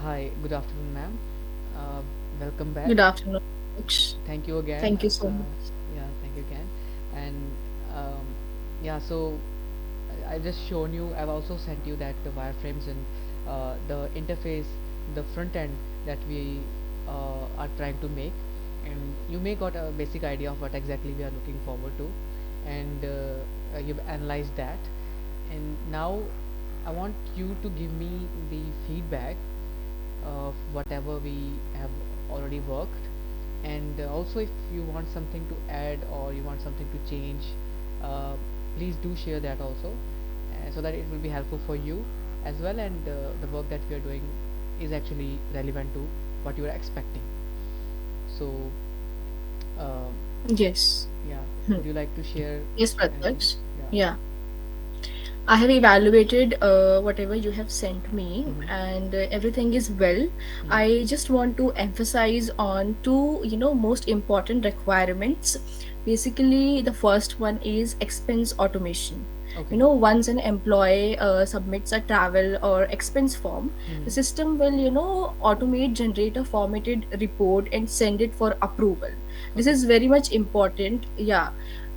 Hi, good afternoon, ma'am. Uh, Welcome back. Good afternoon, Alex. Thank you again. Thank you so much. Yeah, thank you again. And um, yeah, so I just shown you. I've also sent you that the wireframes and the interface, the front end that we are trying to make, and you may got a basic idea of what exactly we are looking forward to, and you've analyzed that, and now I want you to give me the feedback of whatever we have already worked, and also if you want something to add or you want something to change, uh, please do share that also, so that it will be helpful for you as well, and the work that we are doing is actually relevant to what you are expecting. So um, Yes. yeah, Hmm. would you like to share Yes, anything? Pratyaksh. Yeah. Yeah. I have evaluated whatever you have sent me, Mm-hmm. and everything is well. Mm-hmm. I just want to emphasize on two, most important requirements. Basically, the first one is expense automation. Okay. Once an employee submits a travel or expense form, the Mm-hmm. system will, automate, generate a formatted report and send it for approval. This Okay. is very much important. Yeah.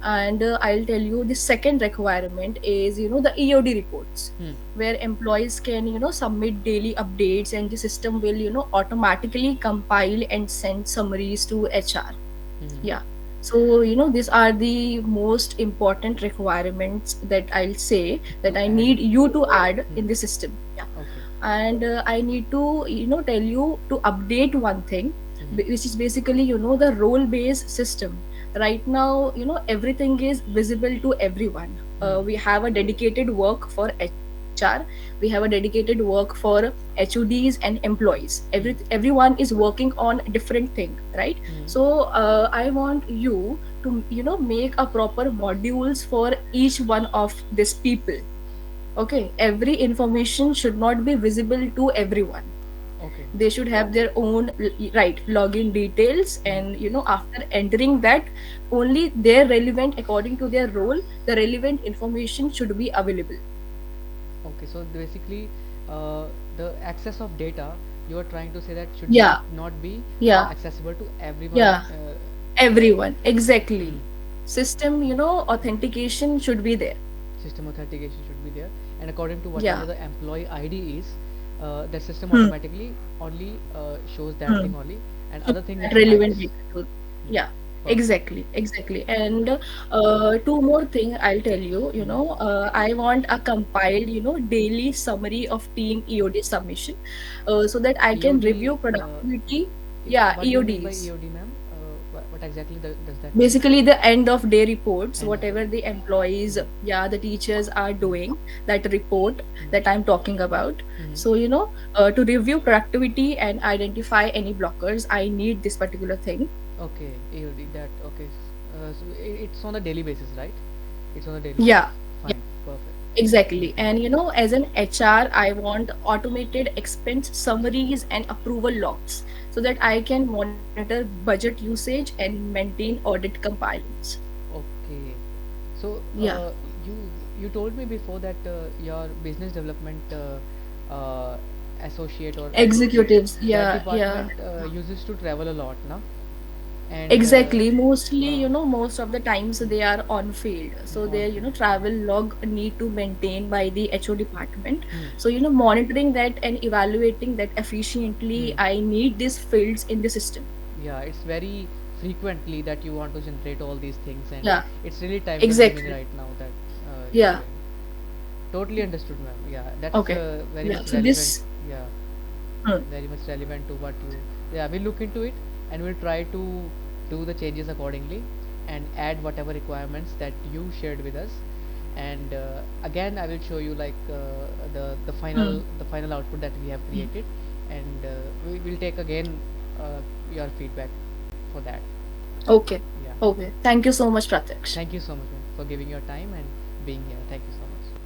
And I'll tell you the second requirement is the EOD reports, Hmm. where employees can submit daily updates, and the system will automatically compile and send summaries to HR. Mm-hmm. Yeah. So these are the most important requirements that I'll say that To I add. need you to add in Hmm. the system. Yeah. Okay. And I need to tell you to update one thing, Mm-hmm. which is basically the role based system. Right now everything is visible to everyone. Hmm. We have a dedicated work for HR, we have a dedicated work for HODs and employees. Hmm. Everyone is working on different thing, right? Hmm. So I want you to make a proper modules for each one of these people. Okay, every information should not be visible to everyone. Okay. They should have their own right login details, and Hmm. after entering that, only their relevant according to their role, the relevant information should be available. Okay, so basically, uh, the access of data you are trying to say that should Yeah, not be yeah, accessible to everyone. yeah, everyone, Hmm. exactly. System authentication should be there. System authentication should be there, and according to whatever Yeah. the employee ID is, the system Hmm. automatically only shows that Hmm. thing only, and other thing That which you might. relevant data to, Hmm. yeah, Perfect. exactly. And two more thing I'll tell you. I want a compiled daily summary of team EOD submission, so that I can EOD. review productivity. Yeah, What do you mean by EODs. EOD, ma'am? What exactly does that mean? Basically the end of day reports, End of the whatever day. the employees, Hmm. yeah, the teachers are Hmm. doing, that report that Hmm. I'm talking about. Hmm. So to review productivity and identify any blockers, I need this particular thing. Okay, AOD that okay. So it's on a daily basis, right? It's on a daily Yeah, basis. yeah, Fine, perfect. exactly. And as an HR, I want automated expense summaries and approval logs, so that I can monitor budget usage and maintain audit compliance. Okay. So Yeah, you you told me before that your business development associate or executive, executives, that yeah, yeah. department uses to travel a lot, na? And Exactly. Mostly, uh, most of the times they are on field. So on their, field. travel log need to maintain by the HO department. Hmm. So, monitoring that and evaluating that efficiently, Hmm. I need these fields in the system. Yeah, it's very frequently that you want to generate all these things, and Yeah, it's really time consuming exactly. right now that you are Yeah. doing. Totally understood, ma'am. Yeah, that's Okay. very Yeah. much So relevant. this, Yeah, hmm, very much relevant to what you. Yeah, we'll look into it, and we'll try to do the changes accordingly and add whatever requirements that you shared with us. And again, I will show you like hmm, the final output that we have hmm. created, and we will take again your feedback for that. Okay. Yeah. Okay. Thank you so much, Pratyaksh. Thank you so much, ma'am, for giving your time and being here. Thank you so much.